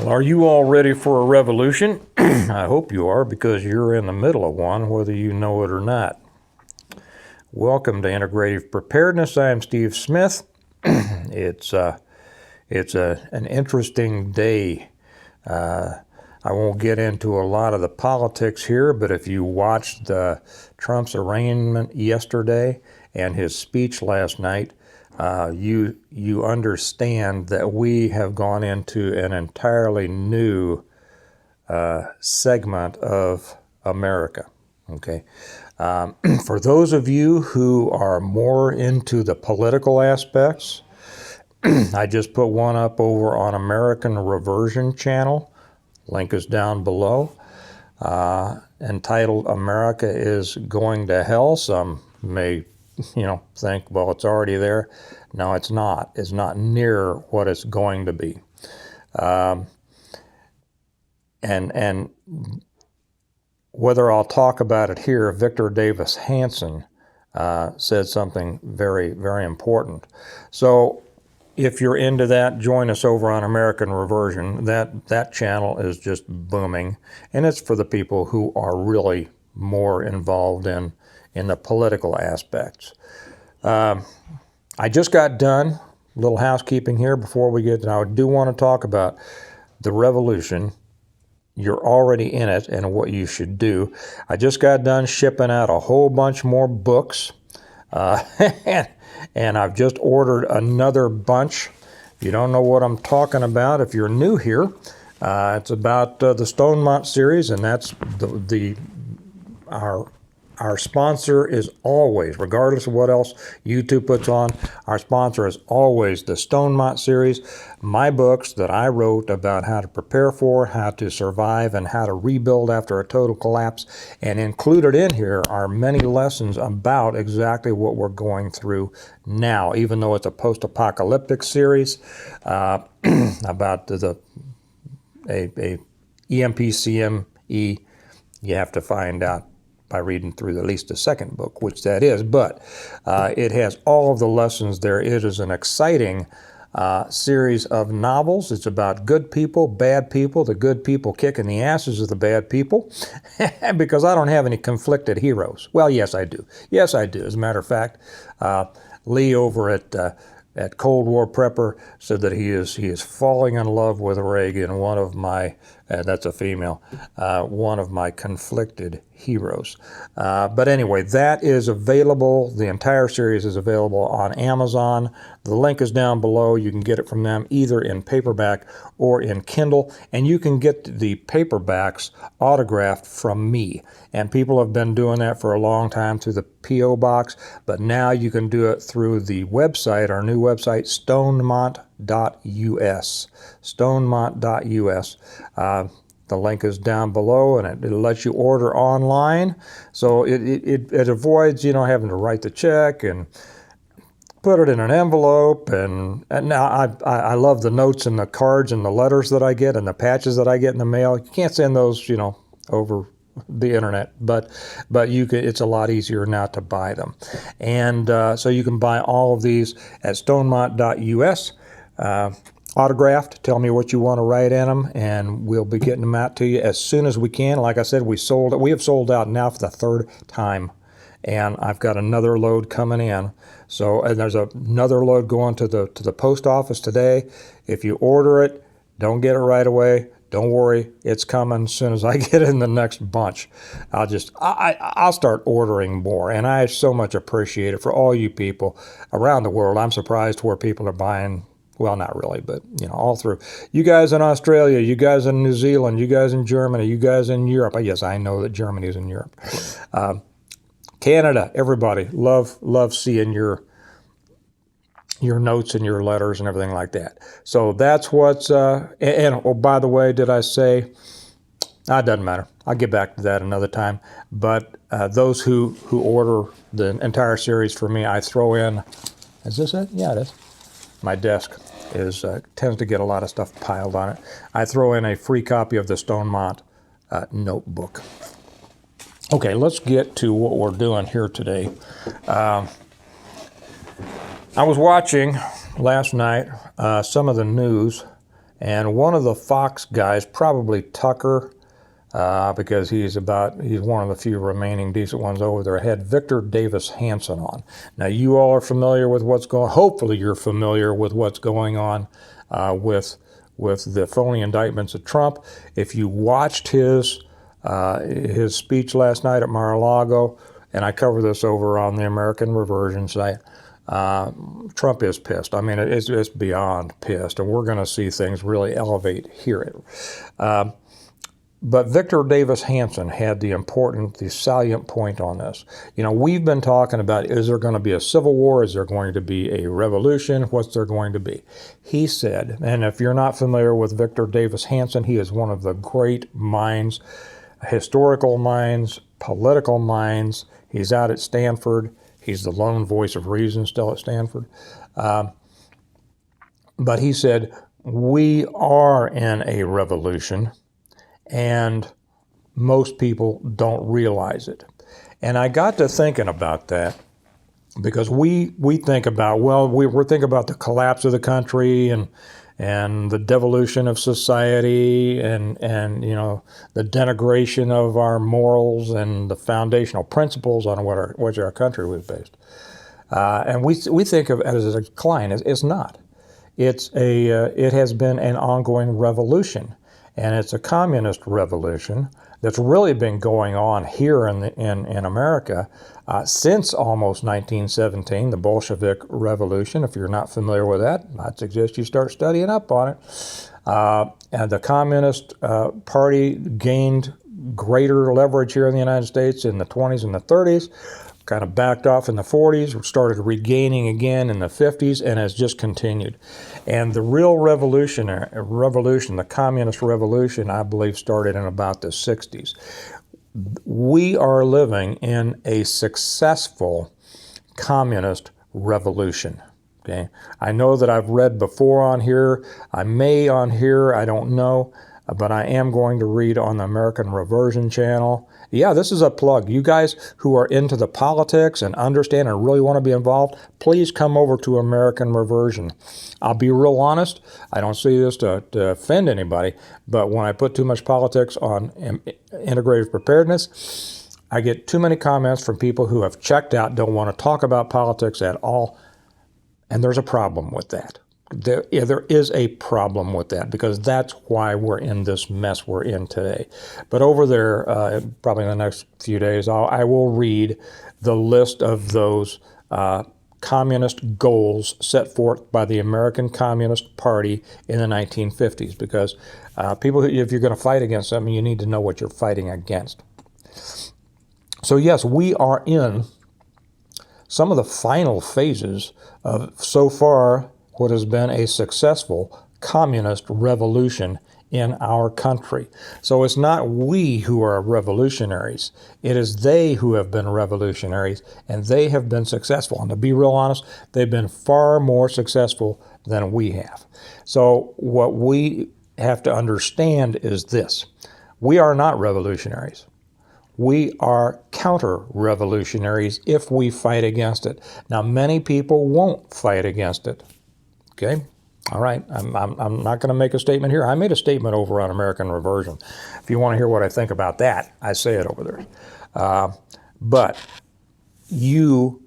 Well, are you all ready for a revolution? I hope you are, because you're in the middle of one, whether you know it or not. Welcome to Integrative Preparedness. I am Steve Smith. It's an interesting day. I won't get into a lot of the politics here, but if you watched Trump's arraignment yesterday and his speech last night, you understand that we have gone into an entirely new segment of America. Okay, for those of you who are more into the political aspects, I just put one up over on American Reversion channel. Link is down below. Entitled "America is Going to Hell." Some may think, well, it's already there. No, it's not. It's not near what it's going to be. And whether I'll talk about it here, Victor Davis Hanson said something very, very important. So if you're into that, join us over on American Reversion. That channel is just booming, and it's for the people who are really more involved in the political aspects. I just got done, a little housekeeping here before we get, I do want to talk about the revolution. You're already in it and what you should do. I just got done shipping out a whole bunch more books, and I've just ordered another bunch. If you don't know what I'm talking about, if you're new here, it's about the Stonemont series, and that's our sponsor is always, regardless of what else YouTube puts on, our sponsor is always the Stonemont series. My books that I wrote about how to prepare for, how to survive, and how to rebuild after a total collapse. And included in here are many lessons about exactly what we're going through now, even though it's a post-apocalyptic series about a EMP-CME. You have to find out by reading through at least the second book, which that is, but it has all of the lessons there. It is an exciting series of novels. It's about good people, bad people, the good people kicking the asses of the bad people, because I don't have any conflicted heroes. Well, yes, I do. Yes, I do. As a matter of fact, Lee over at Cold War Prepper said that he is falling in love with Reagan, one of my, that's a female, one of my conflicted heroes. But anyway, that is available. The entire series is available on Amazon. The link is down below. You can get it from them either in paperback or in Kindle, and you can get the paperbacks autographed from me. And people have been doing that for a long time through the P.O. box, but now you can do it through the website, our new website, stonemont.us. Stonemont.us. The link is down below, and it lets you order online. So it avoids, having to write the check and put it in an envelope. And now I love the notes and the cards and the letters that I get and the patches that I get in the mail. You can't send those, over the internet, but you can. It's a lot easier now to buy them. And so you can buy all of these at stonemont.us. Autographed. Tell me what you want to write in them, and we'll be getting them out to you as soon as we can. Like I said, we have sold out now for the third time, and I've got another load coming in. So, and there's another load going to the post office today. If you order it, don't get it right away. Don't worry, it's coming as soon as I get in the next bunch. I'll start ordering more, and I so much appreciate it for all you people around the world. I'm surprised where people are buying. Well, not really, but, all through. You guys in Australia, you guys in New Zealand, you guys in Germany, you guys in Europe. Yes, I know that Germany is in Europe. Canada, everybody. Love seeing your notes and your letters and everything like that. So that's what's, oh, by the way, did I say, it doesn't matter. I'll get back to that another time. But those who order the entire series for me, I throw in, is this it? Yeah, it is. My desk tends to get a lot of stuff piled on it. I throw in a free copy of the Stonemont notebook. Okay, let's get to what we're doing here today. I was watching last night some of the news And one of the Fox guys, probably Tucker, because he's one of the few remaining decent ones over there, had Victor Davis Hanson on. Now, you all are familiar with hopefully you're familiar with what's going on with the phony indictments of Trump. If you watched his speech last night at Mar-a-Lago, and I cover this over on the American Reversion site, Trump is pissed. I mean, it's beyond pissed, and we're going to see things really elevate here. But Victor Davis Hanson had the salient point on this. You know, we've been talking about, is there going to be a civil war? Is there going to be a revolution? What's there going to be? He said, and if you're not familiar with Victor Davis Hanson, he is one of the great minds, historical minds, political minds. He's out at Stanford. He's the lone voice of reason still at Stanford. But he said, we are in a revolution, and most people don't realize it. And I got to thinking about that, because we think about, we're thinking about the collapse of the country and the devolution of society and the denigration of our morals and the foundational principles on which our country was based. And we think of it as a decline. It's not. It has been an ongoing revolution. And it's a communist revolution that's really been going on here in America since almost 1917, the Bolshevik Revolution. If you're not familiar with that, I'd suggest you start studying up on it. And the Communist Party gained greater leverage here in the United States in the 20s and the 30s, kind of backed off in the 40s, started regaining again in the 50s, and has just continued. And the real revolution, the communist revolution, I believe, started in about the 60s. We are living in a successful communist revolution. Okay, I know that I've read before on here, I don't know, but I am going to read on the American Reversion channel. Yeah, this is a plug. You guys who are into the politics and understand and really want to be involved, please come over to American Reversion. I'll be real honest. I don't say this to offend anybody, but when I put too much politics on integrative preparedness, I get too many comments from people who have checked out, don't want to talk about politics at all, and there's a problem with that. There is a problem with that, because that's why we're in this mess we're in today. But over there, probably in the next few days, I will read the list of those communist goals set forth by the American Communist Party in the 1950s, because people, if you're going to fight against something, you need to know what you're fighting against. So yes, we are in some of the final phases of, so far, what has been a successful communist revolution in our country. So it's not we who are revolutionaries. It is they who have been revolutionaries, and they have been successful. And to be real honest, they've been far more successful than we have. So what we have to understand is this. We are not revolutionaries. We are counter-revolutionaries if we fight against it. Now, many people won't fight against it. Okay? All right. I'm not going to make a statement here. I made a statement over on American Reversion. If you want to hear what I think about that, I say it over there. But you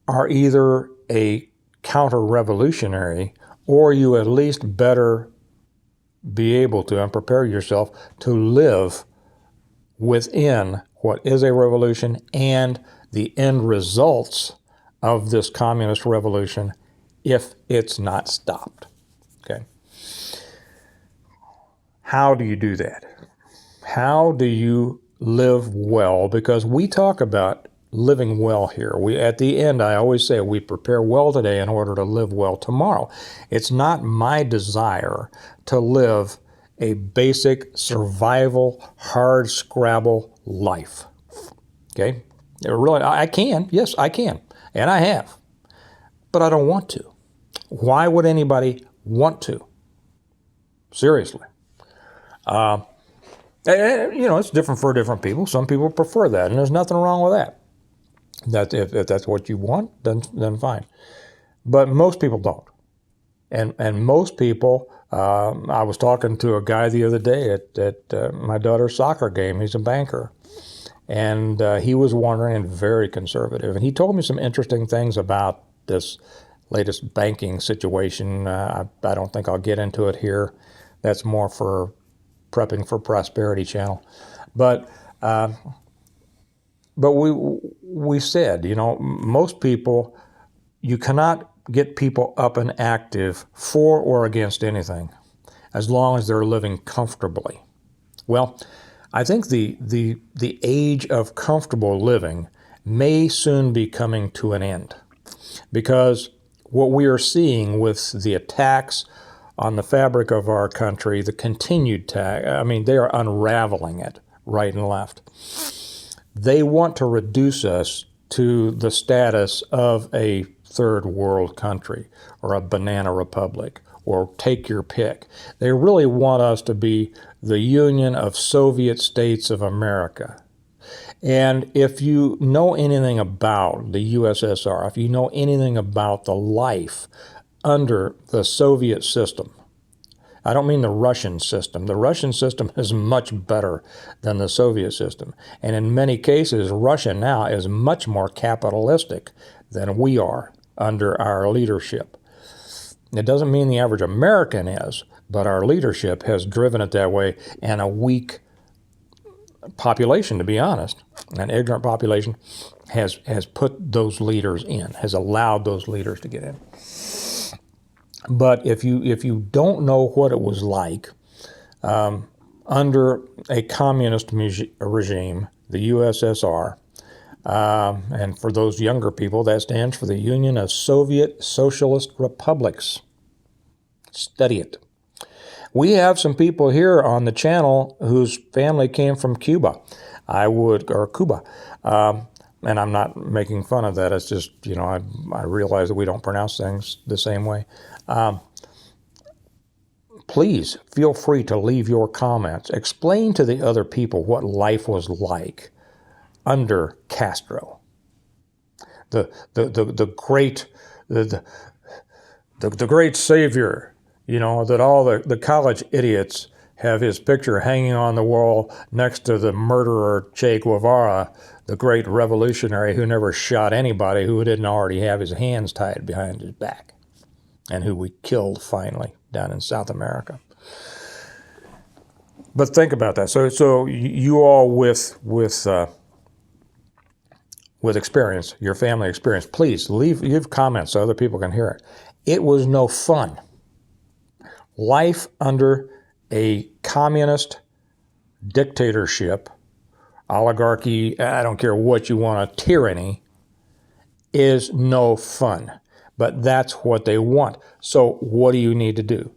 are either a counter-revolutionary, or you at least better be able to and prepare yourself to live within what is a revolution and the end results of this communist revolution if it's not stopped. Okay. How do you do that? How do you live well? Because we talk about living well here. At the end, I always say we prepare well today in order to live well tomorrow. It's not my desire to live a basic survival, hard scrabble life. Okay? Really, I can. Yes, I can. And I have. But I don't want to. Why would anybody want to? Seriously. It's different for different people. Some people prefer that, and there's nothing wrong with that. If that's what you want, then fine. But most people don't. And most people I was talking to a guy the other day at my daughter's soccer game. He's a banker. And he was wondering, and very conservative. And he told me some interesting things about this latest banking situation. I don't think I'll get into it here. That's more for Prepping for Prosperity channel. But we said, most people, you cannot get people up and active for or against anything as long as they're living comfortably. Well, I think the age of comfortable living may soon be coming to an end, because what we are seeing with the attacks on the fabric of our country, the continued attack, they are unraveling it right and left. They want to reduce us to the status of a third world country or a banana republic, or take your pick. They really want us to be the Union of Soviet States of America. And if you know anything about the USSR, if you know anything about the life under the Soviet system, I don't mean the Russian system. The Russian system is much better than the Soviet system. And in many cases, Russia now is much more capitalistic than we are under our leadership. It doesn't mean the average American is, but our leadership has driven it that way, and a weak population, to be honest, an ignorant population, has put those leaders in, has allowed those leaders to get in. But if you don't know what it was like under a communist regime, the USSR, and for those younger people, that stands for the Union of Soviet Socialist Republics. Study it. We have some people here on the channel whose family came from Cuba. Cuba. And I'm not making fun of that. It's just, I realize that we don't pronounce things the same way. Please feel free to leave your comments. Explain to the other people what life was like under Castro, the great savior, that all the college idiots have his picture hanging on the wall next to the murderer Che Guevara, the great revolutionary who never shot anybody, who didn't already have his hands tied behind his back, and who we killed finally down in South America. But think about that. So you all with experience, your family experience, please leave comments so other people can hear it. It was no fun. Life under a communist dictatorship, oligarchy, I don't care what you want, a tyranny, is no fun. But that's what they want. So what do you need to do?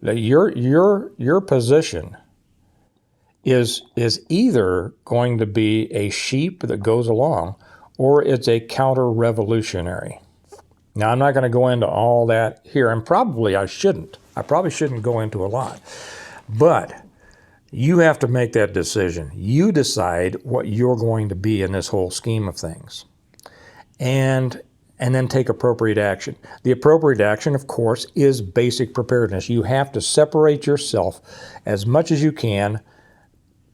Your position is either going to be a sheep that goes along, or it's a counter-revolutionary. Now, I'm not going to go into all that here, and probably I shouldn't. I probably shouldn't go into a lot. But you have to make that decision. You decide what you're going to be in this whole scheme of things. And then take appropriate action. The appropriate action, of course, is basic preparedness. You have to separate yourself as much as you can,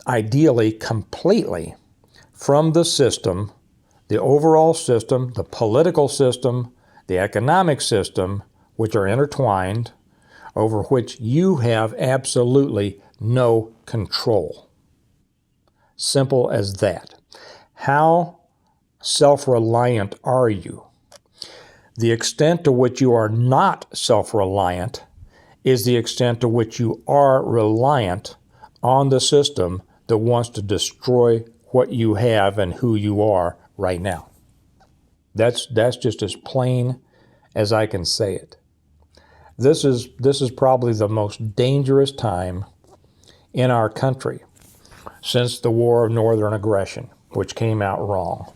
ideally completely, from the system, the overall system, the political system, the economic system, which are intertwined, over which you have absolutely no control. Simple as that. How self-reliant are you? The extent to which you are not self-reliant is the extent to which you are reliant on the system that wants to destroy what you have and who you are right now. That's just as plain as I can say it. This is probably the most dangerous time in our country since the War of Northern Aggression, which came out wrong.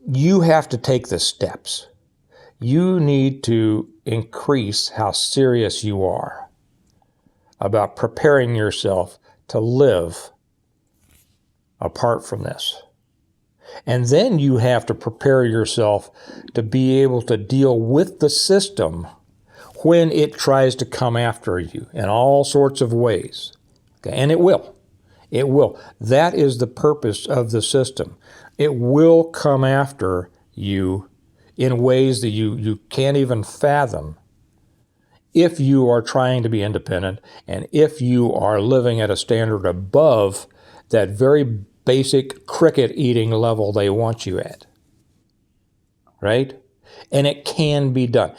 You have to take the steps. You need to increase how serious you are about preparing yourself to live apart from this. And then you have to prepare yourself to be able to deal with the system when it tries to come after you in all sorts of ways. Okay? And it will. It will. That is the purpose of the system. It will come after you in ways that you can't even fathom if you are trying to be independent and if you are living at a standard above that very basic cricket eating level they want you at. Right? And it can be done.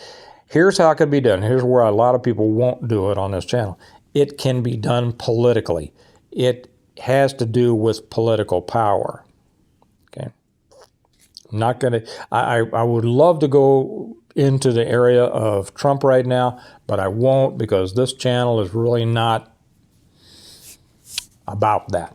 Here's how it can be done. Here's where a lot of people won't do it on this channel. It can be done politically. It has to do with political power. Okay. I'm not going to, I would love to go into the area of Trump right now, but I won't, because this channel is really not about that.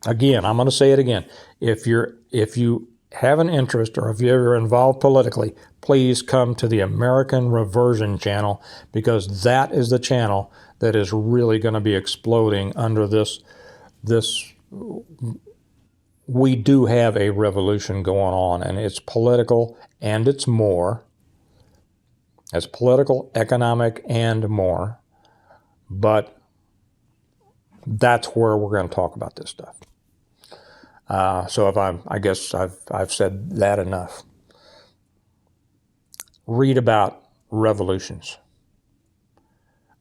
Again, I'm going to say it again. If you have an interest, or if you're involved politically, please come to the American Reversion channel, because that is the channel that is really going to be exploding under this. We do have a revolution going on, and it's political, and it's more. It's political, economic, and more. But that's where we're going to talk about this stuff. So I guess I've said that enough. Read about revolutions.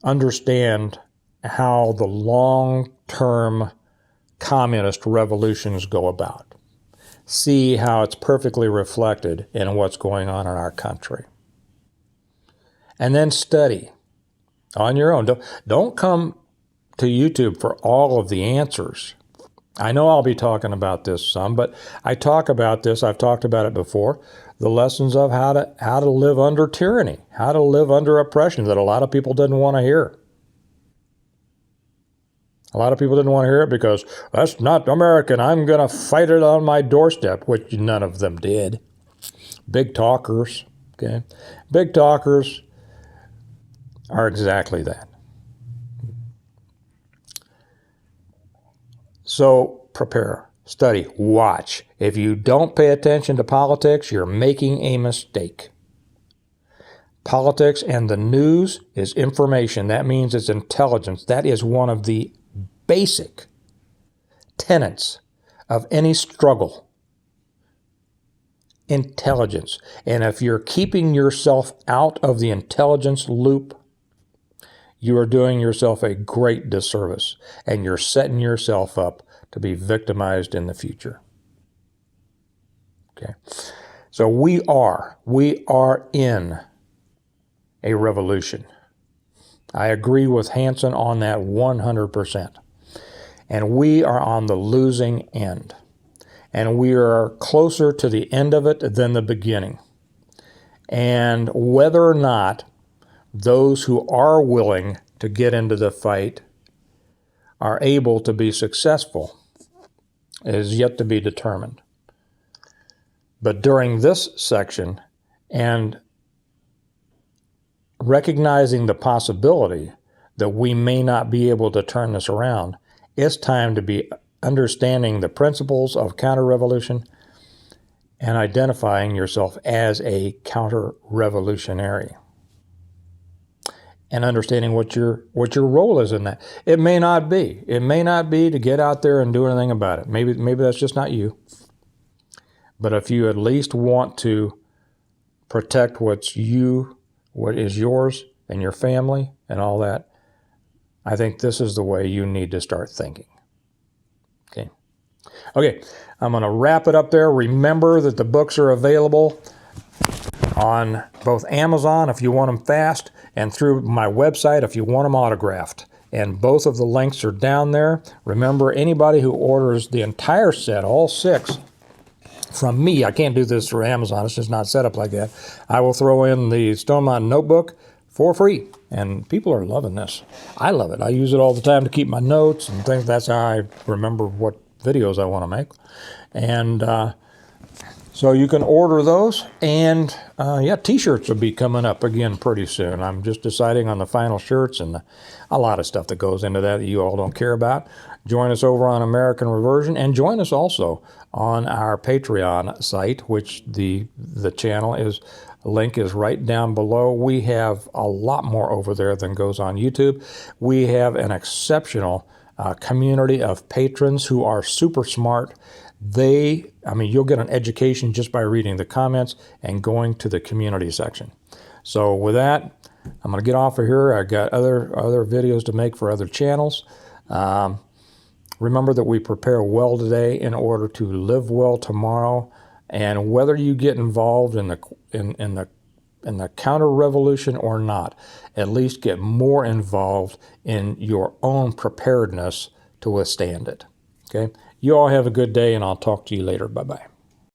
Understand how the long-term communist revolutions go about. See how it's perfectly reflected in what's going on in our country. And then study on your own. Don't come to YouTube for all of the answers. I know I'll be talking about this some, but I talk about this, I've talked about it before, the lessons of how to live under tyranny, how to live under oppression that a lot of people didn't want to hear. A lot of people didn't want to hear it because that's not American. I'm going to fight it on my doorstep, which none of them did. Big talkers, okay? Big talkers are exactly that. So prepare, study, watch. If you don't pay attention to politics, you're making a mistake. Politics and the news is information. That means it's intelligence. That is one of the basic tenets of any struggle. Intelligence. And if you're keeping yourself out of the intelligence loop, you are doing yourself a great disservice, and you're setting yourself up to be victimized in the future. Okay. So we are in a revolution. I agree with Hansen on that 100%. And we are on the losing end. And we are closer to the end of it than the beginning. And whether or not those who are willing to get into the fight are able to be successful is yet to be determined. But during this section, and recognizing the possibility that we may not be able to turn this around, it's time to be understanding the principles of counter-revolution and identifying yourself as a counter-revolutionary. And understanding what your role is in that. It may not be. It may not be to get out there and do anything about it. Maybe that's just not you. But if you at least want to protect what is yours and your family and all that, I think this is the way you need to start thinking. Okay, I'm going to wrap it up there. Remember that the books are available on both Amazon if you want them fast, and through my website if you want them autographed. And both of the links are down there. Remember, anybody who orders the entire set, all 6, from me, I can't do this through Amazon, it's just not set up like that, I will throw in the Stone Mountain Notebook for free. And people are loving this. I love it. I use it all the time to keep my notes and things. That's how I remember what videos I want to make. And So you can order those, and yeah, t-shirts will be coming up again pretty soon. I'm just deciding on the final shirts and a lot of stuff that goes into that you all don't care about. Join us over on American Reversion, and join us also on our Patreon site, which the channel is, link is right down below. We have a lot more over there than goes on YouTube. We have an exceptional community of patrons who are super smart. I mean, you'll get an education just by reading the comments and going to the community section. So with that, I'm going to get off of here. I got other videos to make for other channels. Remember that we prepare well today in order to live well tomorrow. And whether you get involved in the counter revolution or not, at least get more involved in your own preparedness to withstand it. Okay? You all have a good day, and I'll talk to you later. Bye-bye.